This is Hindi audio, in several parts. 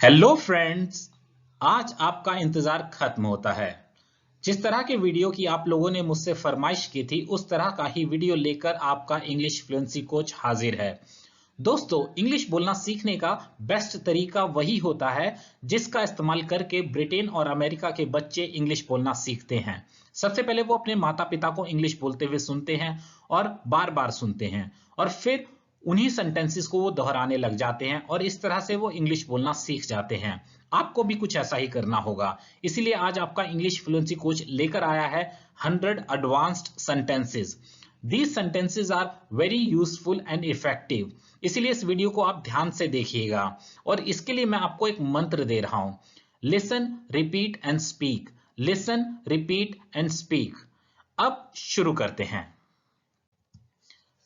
Hello friends. आज आपका इंतजार खत्म होता है। जिस तरह के वीडियो की आप लोगों ने मुझसे फरमाइश की थी उस तरह का ही वीडियो लेकर आपका इंग्लिश फ्लुएंसी कोच हाजिर है। दोस्तों, इंग्लिश बोलना सीखने का बेस्ट तरीका वही होता है जिसका इस्तेमाल करके ब्रिटेन और अमेरिका के बच्चे इंग्लिश बोलना सीखते हैं। सबसे पहले वो अपने माता पिता को इंग्लिश बोलते हुए सुनते हैं और बार बार सुनते हैं और फिर उन्हीं सेंटेंसेस को वो दोहराने लग जाते हैं और इस तरह से वो इंग्लिश बोलना सीख जाते हैं। आपको भी कुछ ऐसा ही करना होगा। इसीलिए आज आपका इंग्लिश फ्लुएंसी कोच लेकर आया है 100 advanced sentences. These sentences are very useful and effective। इसीलिए इस वीडियो को आप ध्यान से देखिएगा और इसके लिए मैं आपको एक मंत्र दे रहा हूं। Listen, repeat and speak. Listen, repeat and speak. अब शुरू करते हैं।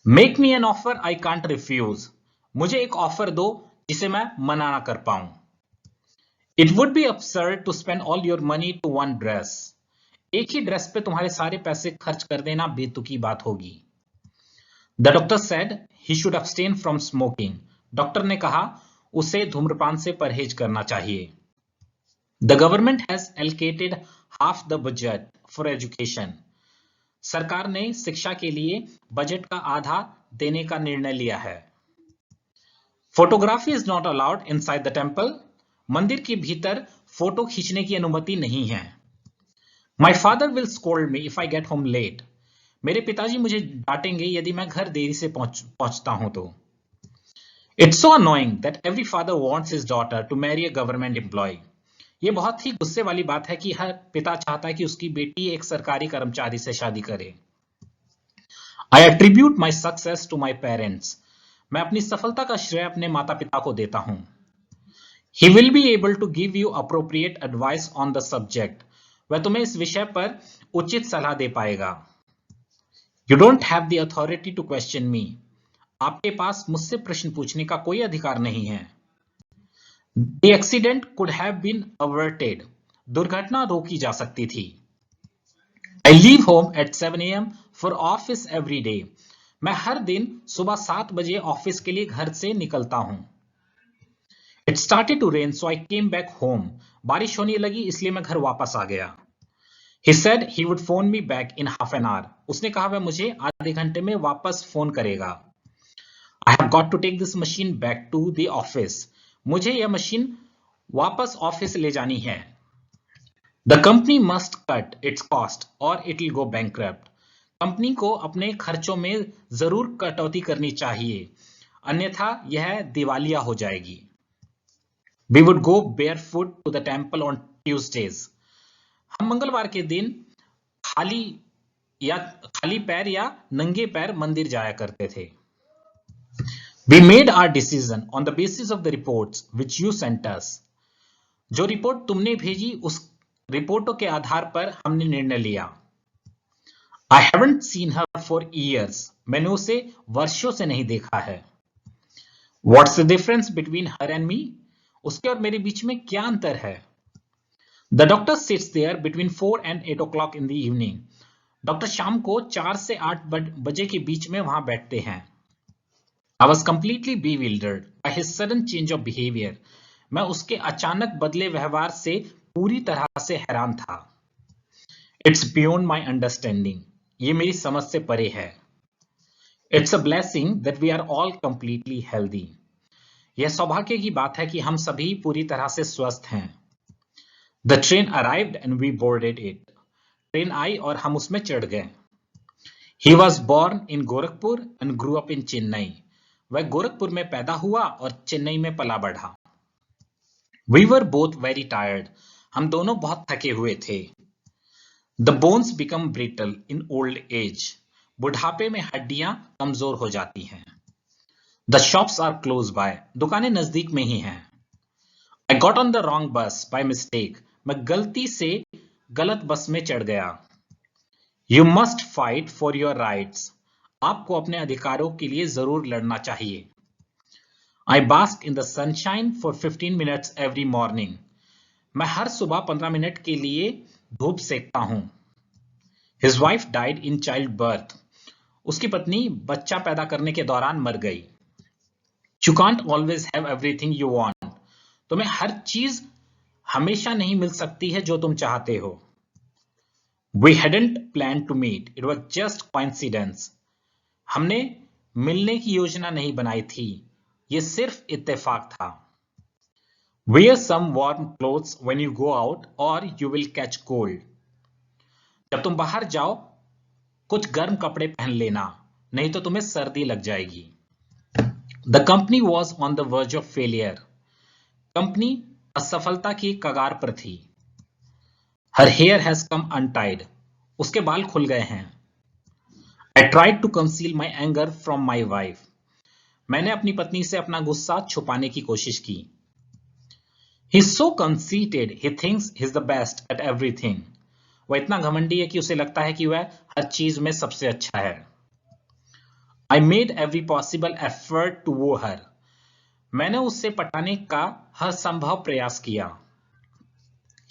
Make me an offer I can't refuse. मुझे एक ऑफर दो जिसे मैं मना ना कर पाऊं। It would be absurd to spend all your money to one dress. एक ही ड्रेस पे तुम्हारे सारे पैसे खर्च कर देना बेतुकी बात होगी। The doctor said he should abstain from smoking. Doctor ने कहा उसे धूम्रपान से परहेज करना चाहिए। The government has allocated half the budget for education. सरकार ने शिक्षा के लिए बजट का आधा देने का निर्णय लिया है। Photography is not allowed inside the temple. मंदिर के भीतर फोटो खींचने की अनुमति नहीं है। My father will scold me if I get home late। मेरे पिताजी मुझे डांटेंगे यदि मैं घर देरी से पहुंचता हूं तो। It's so annoying that every father wants his daughter to marry a government employee। ये बहुत ही गुस्से वाली बात है कि हर पिता चाहता है कि उसकी बेटी एक सरकारी कर्मचारी से शादी करे। I attribute my success to my parents। मैं अपनी सफलता का श्रेय अपने माता पिता को देता हूं। He will be able to give you appropriate advice on the subject। वह तुम्हें इस विषय पर उचित सलाह दे पाएगा। You don't have the authority to question me। आपके पास मुझसे प्रश्न पूछने का कोई अधिकार नहीं है। The accident could have been averted। दुर्घटना रोकी जा सकती थी। I leave home at 7 a.m. for office every day। मैं हर दिन सुबह 7 बजे ऑफिस के लिए घर से निकलता हूं। It started to rain so I came back home। बारिश होने लगी इसलिए मैं घर वापस आ गया। He said he would phone me back in half an hour। उसने कहा वह मुझे आधे घंटे में वापस फोन करेगा। I have got to take this machine back to the office। मुझे यह मशीन वापस ऑफिस ले जानी है। The company must cut its cost or it will go bankrupt। Company को अपने खर्चों में जरूर कटौती करनी चाहिए, अन्यथा यह दिवालिया हो जाएगी। We would go barefoot to the temple on Tuesdays। हम मंगलवार के दिन खाली पैर या नंगे पैर मंदिर जाया करते थे। We made our decision on the basis of the reports which you sent us। जो रिपोर्ट तुमने भेजी उस रिपोर्टों के आधार पर हमने निर्णय लिया। I haven't seen her for years। मैंने उसे वर्षों से नहीं देखा है। What's the difference between her and me? उसके और मेरे बीच में क्या अंतर है? The doctor sits there between 4 and 8 o'clock in the evening। Doctor शाम को 4 से 8 बजे के बीच में वहां बैठते हैं। I was completely bewildered by his sudden change of behavior। मैं उसके अचानक बदले व्यवहार से पूरी तरह से हैरान था। It's beyond my understanding। ये मेरी समझ से परे है। It's a blessing that we are all completely healthy। यह सौभाग्य की बात है कि हम सभी पूरी तरह से स्वस्थ हैं। The train arrived and we boarded it। Train आई और हम उसमें चढ़ गए। He was born in Gorakhpur and grew up in Chennai. वह गोरखपुर में पैदा हुआ और चेन्नई में पला बढ़ा। We were both very tired। हम दोनों बहुत थके हुए थे। The bones become brittle in old age। बुढ़ापे में हड्डियां कमजोर हो जाती हैं। The shops are close by। दुकानें नजदीक में ही हैं। I got on the wrong bus by mistake। मैं गलती से गलत बस में चढ़ गया। You must fight for your rights। आपको अपने अधिकारों के लिए जरूर लड़ना चाहिए। I bask in the sunshine for 15 minutes every morning। मैं हर सुबह 15 मिनट के लिए धूप सेकता हूं। His wife died in childbirth। उसकी पत्नी बच्चा पैदा करने के दौरान मर गई। You can't always have everything you want। तुम्हें हर चीज हमेशा नहीं मिल सकती है जो तुम चाहते हो। We hadn't planned to meet. It was just coincidence. हमने मिलने की योजना नहीं बनाई थी, ये सिर्फ इत्तेफाक था। Wear some warm clothes when you go out or you will catch cold. जब तुम बाहर जाओ कुछ गर्म कपड़े पहन लेना, नहीं तो तुम्हें सर्दी लग जाएगी। The company was on the verge of failure. Company असफलता की कगार पर थी। Her hair has come untied. उसके बाल खुल गए हैं। I tried to conceal my anger from my wife. मैंने अपनी पत्नी से अपना गुस्सा छुपाने की कोशिश की। He's so conceited. He thinks he's the best at everything. वह इतना घमंडी है कि उसे लगता है कि वह हर चीज में सबसे अच्छा है। I made every possible effort to woo her. मैंने उससे पटाने का हर संभव प्रयास किया।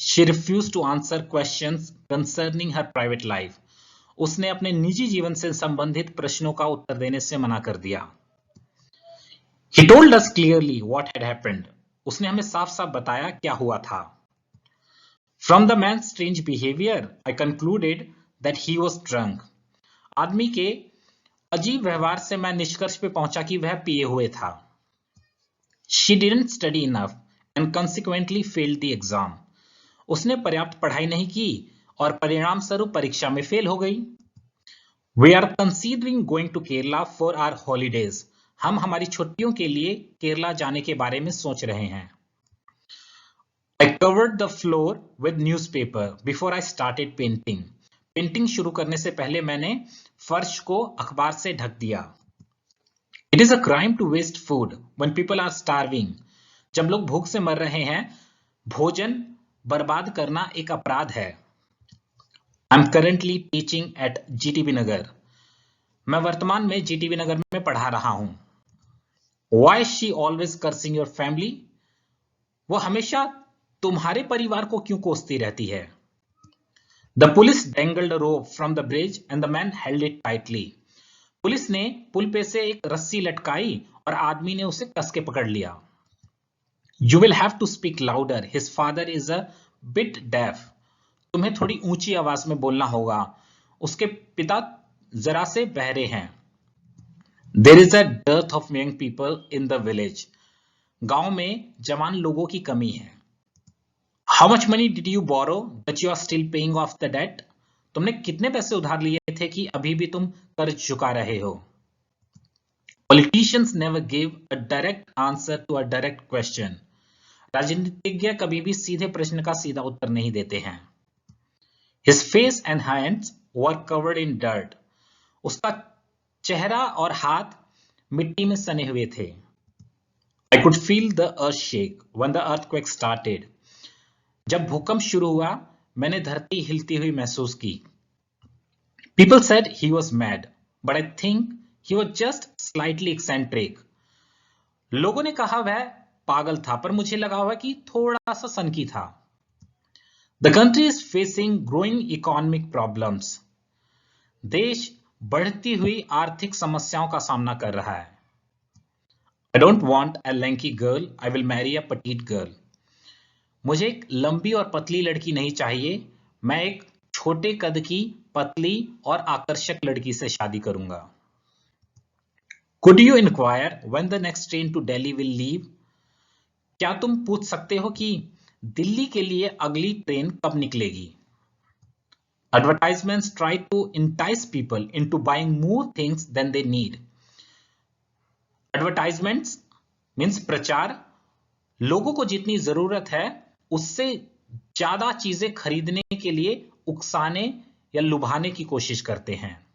She refused to answer questions concerning her private life. उसने अपने निजी जीवन से संबंधित प्रश्नों का उत्तर देने से मना कर दिया। He told us clearly what had happened. उसने हमें साफ-साफ बताया क्या हुआ था। From the man's strange behavior, I concluded that he was drunk. आदमी के अजीब व्यवहार से मैं निष्कर्ष पे पहुंचा कि वह पिए हुए था। She didn't study enough and consequently failed the exam. उसने पर्याप्त पढ़ाई नहीं की और परिणाम स्वरूप परीक्षा में फेल हो गई। We are considering going to Kerala for our holidays. हम हमारी छुट्टियों के लिए केरला जाने के बारे में सोच रहे हैं। I covered the floor with newspaper before I started painting. Painting शुरू करने से पहले मैंने फर्श को अखबार से ढक दिया। It is a crime to waste food when people are starving. जब लोग भूख से मर रहे हैं, भोजन बर्बाद करना एक अपराध है। I'm currently teaching at GTB नगर. मैं वर्तमान में GTB नगर में पढ़ा रहा हूं। Why is she always cursing your family? वो हमेशा तुम्हारे परिवार को क्यों कोसती रहती है? The police dangled a rope from the bridge and the man held it tightly. Police ने पुल पे से एक रस्सी लटकाई और आदमी ने उसे कस के पकड़ लिया। You will have to speak louder. His father is a bit deaf. तुम्हें थोड़ी ऊंची आवाज में बोलना होगा। उसके पिता जरा से बहरे हैं। There is a dearth of young people in the village. गांव में जवान लोगों की कमी है। How much money did you borrow that you are still paying off the debt? तुमने कितने पैसे उधार लिए थे कि अभी भी तुम कर्ज चुका रहे हो? Politicians never give a direct answer to a direct question. राजनीतिज्ञ कभी भी सीधे प्रश्न का सीधा उत्तर नहीं देते हैं। His face and hands were covered in dirt. उसका चेहरा और हाथ मिट्टी में सने हुए थे। I could feel the earth shake when the earthquake started. जब भूकंप शुरू हुआ, मैंने धरती हिलती हुई महसूस की। People said he was mad, but I think he was just slightly eccentric. लोगों ने कहा वह पागल था, पर मुझे लगा हुआ कि थोड़ा सा सनकी था। The country is facing growing economic problems. देश बढ़ती हुई आर्थिक समस्याओं का सामना कर रहा है। I don't want a lanky girl. I will marry a petite girl. मुझे एक लंबी और पतली लड़की नहीं चाहिए, मैं एक छोटे कद की पतली और आकर्षक लड़की से शादी करूंगा। Could you inquire when the next train to Delhi will leave? क्या तुम पूछ सकते हो कि दिल्ली के लिए अगली ट्रेन कब निकलेगी? Advertisements try to entice people into buying more things than they need. Advertisements means प्रचार लोगों को जितनी जरूरत है उससे ज्यादा चीजें खरीदने के लिए उकसाने या लुभाने की कोशिश करते हैं।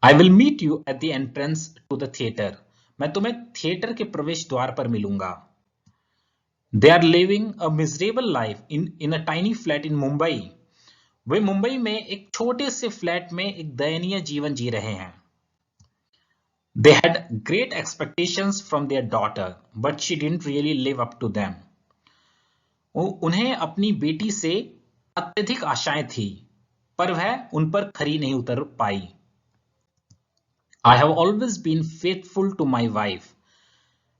I will meet you at the entrance to the theater. मैं तुम्हें थिएटर के प्रवेश द्वार पर मिलूंगा। They are living a miserable life in a tiny flat in Mumbai. वे मुंबई में एक छोटे से फ्लैट में एक दयनीय जीवन जी रहे हैं। They had great expectations from their daughter, but she didn't really live up to them. उन्हें अपनी बेटी से अत्यधिक आशाएं थी, पर वह उन पर खरी नहीं उतर पाई। I have always been faithful to my wife.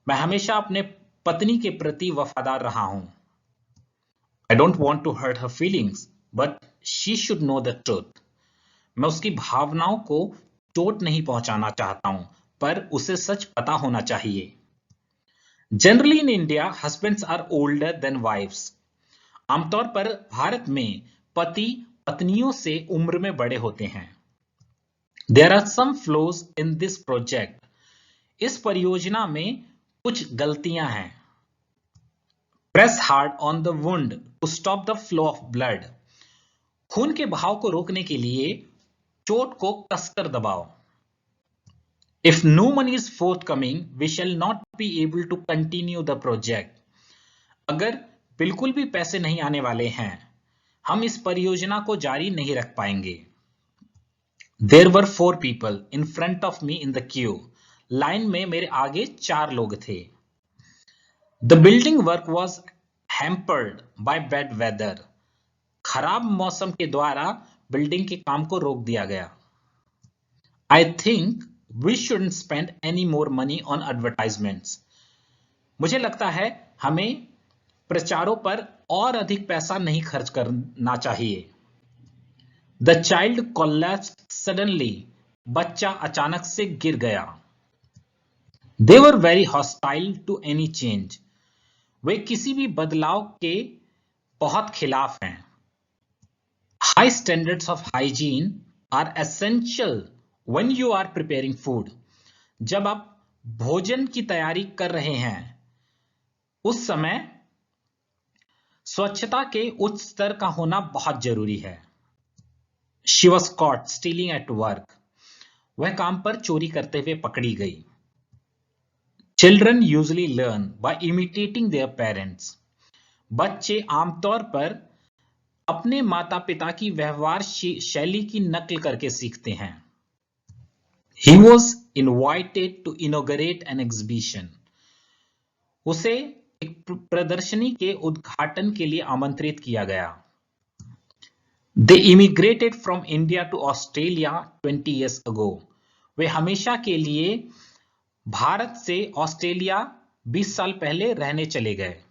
मैं हमेशा अपने पत्नी के प्रति वफादार रहा हूं। I don't want to hurt her feelings, but she should know the truth. मैं उसकी भावनाओं को चोट नहीं पहुंचाना चाहता हूं, पर उसे सच पता होना चाहिए। Generally in India, husbands are older than wives. आमतौर पर भारत में पति पत्नियों से उम्र में बड़े होते हैं। There are some flaws in this project. इस परियोजना में कुछ गलतियां हैं। Press hard on the wound to stop the flow of blood. खून के बहाव को रोकने के लिए चोट को कसकर दबाओ। If no money is forthcoming, we shall not be able to continue the project. अगर बिल्कुल भी पैसे नहीं आने वाले हैं, हम इस परियोजना को जारी नहीं रख पाएंगे। There were 4 people in front of me in the queue. Line में मेरे आगे 4 लोग थे। The building work was hampered by bad weather. खराब मौसम के द्वारा बिल्डिंग के काम को रोक दिया गया। I think we shouldn't spend any more money on advertisements. मुझे लगता है हमें प्रचारों पर और अधिक पैसा नहीं खर्च करना चाहिए। The child collapsed suddenly. बच्चा अचानक से गिर गया। They were very hostile to any change. वे किसी भी बदलाव के बहुत खिलाफ हैं। High standards of hygiene are essential when you are preparing food. जब आप भोजन की तैयारी कर रहे हैं, उस समय स्वच्छता के उच्च स्तर का होना बहुत जरूरी है। She was caught stealing at work. वह काम पर चोरी करते हुए पकड़ी गई। Children usually learn by imitating their parents. बच्चे आमतौर पर अपने माता पिता की व्यवहार शैली की नकल करके सीखते हैं। He was invited to inaugurate an exhibition. उसे एक प्रदर्शनी के उद्घाटन के लिए आमंत्रित किया गया। They immigrated from India to Australia 20 years ago. वे हमेशा के लिए भारत से ऑस्ट्रेलिया 20 साल पहले रहने चले गए।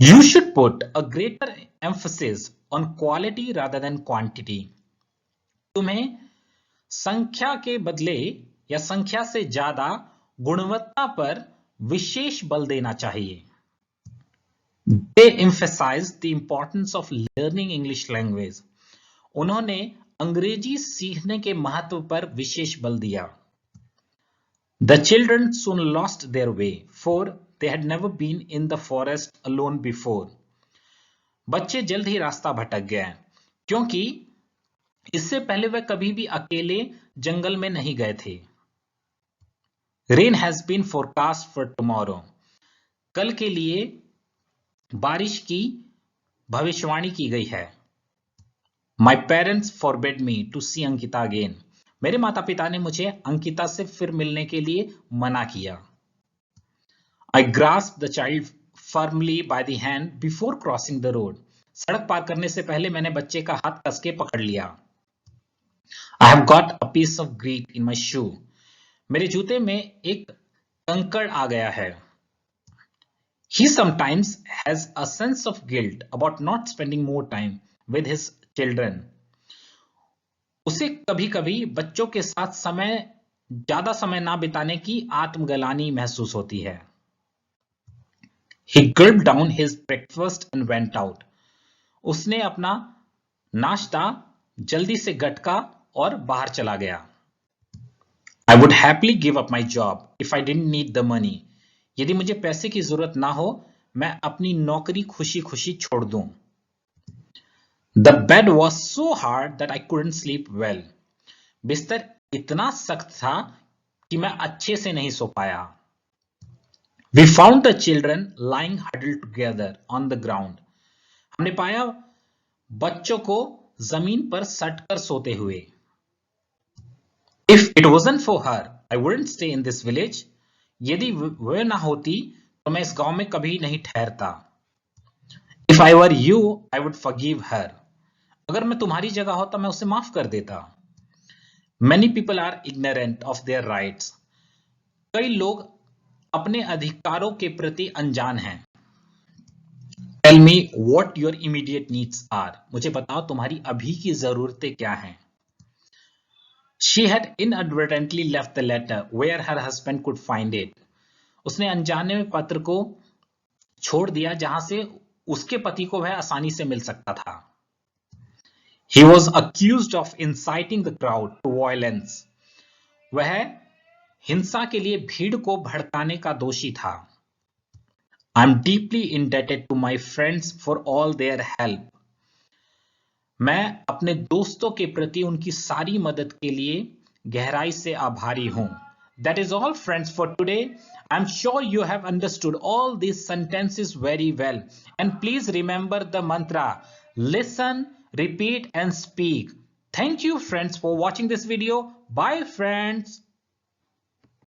You should put a greater emphasis on quality rather than quantity. तुम्हें संख्या के बदले या संख्या से ज्यादा गुणवत्ता पर विशेष बल देना चाहिए। They emphasized the importance of learning English language. उन्होंने अंग्रेजी सीखने के महत्व पर विशेष बल दिया। The children soon lost their way, for they had never been in the forest alone before. बच्चे जल्द ही रास्ता भटक गए, क्योंकि इससे पहले वे कभी भी अकेले जंगल में नहीं गए थे। Rain has been forecast for tomorrow. कल के लिए बारिश की भविष्यवाणी की गई है। My parents forbade me to see Ankita again. मेरे माता पिता ने मुझे अंकिता से फिर मिलने के लिए मना किया। I grasped the child firmly by the hand before crossing the road. सड़क पार करने से पहले मैंने बच्चे का हाथ कस के पकड़ लिया। I have got a piece of grit in my shoe. मेरे जूते में एक कंकड़ आ गया है। He sometimes has a sense of guilt about not spending more time with his children. उसे कभी-कभी बच्चों के साथ ज्यादा समय ना बिताने की आत्मग्लानि महसूस होती है। He gulped down his breakfast and went out. उसने अपना नाश्ता जल्दी से गटका और बाहर चला गया। I would happily give up my job if I didn't need the money. यदि मुझे पैसे की जरूरत ना हो, मैं अपनी नौकरी खुशी-खुशी छोड़ दूं। The bed was so hard that I couldn't sleep well. बिस्तर इतना सख्त था कि मैं अच्छे से नहीं सो पाया। We found the children lying huddled together on the ground. हमने पाया बच्चों को जमीन पर सटकर सोते हुए। If it wasn't for her, I wouldn't stay in this village. यदि वह ना होती तो मैं इस गांव में कभी नहीं ठहरता। If I were you, I would forgive her. अगर मैं तुम्हारी जगह होता मैं उसे माफ कर देता। Many people are ignorant of their rights. कई लोग अपने अधिकारों के प्रति अनजान हैं। Tell me what your immediate needs are, मुझे बताओ तुम्हारी अभी की जरूरतें क्या हैं। She had inadvertently left the letter where her husband could find it. उसने अनजाने में पत्र को छोड़ दिया जहां से उसके पति को वह आसानी से मिल सकता था। He was accused of inciting the crowd to violence. वह हिंसा के लिए भीड़ को भड़काने का दोषी था। I'm deeply indebted to my friends for all their help. मैं अपने दोस्तों के प्रति उनकी सारी मदद के लिए गहराई से आभारी हूं। That is all, friends, for today. I'm sure you have understood all these sentences very well. And please remember the mantra: listen, repeat, and speak. Thank you, friends, for watching this video. Bye, friends.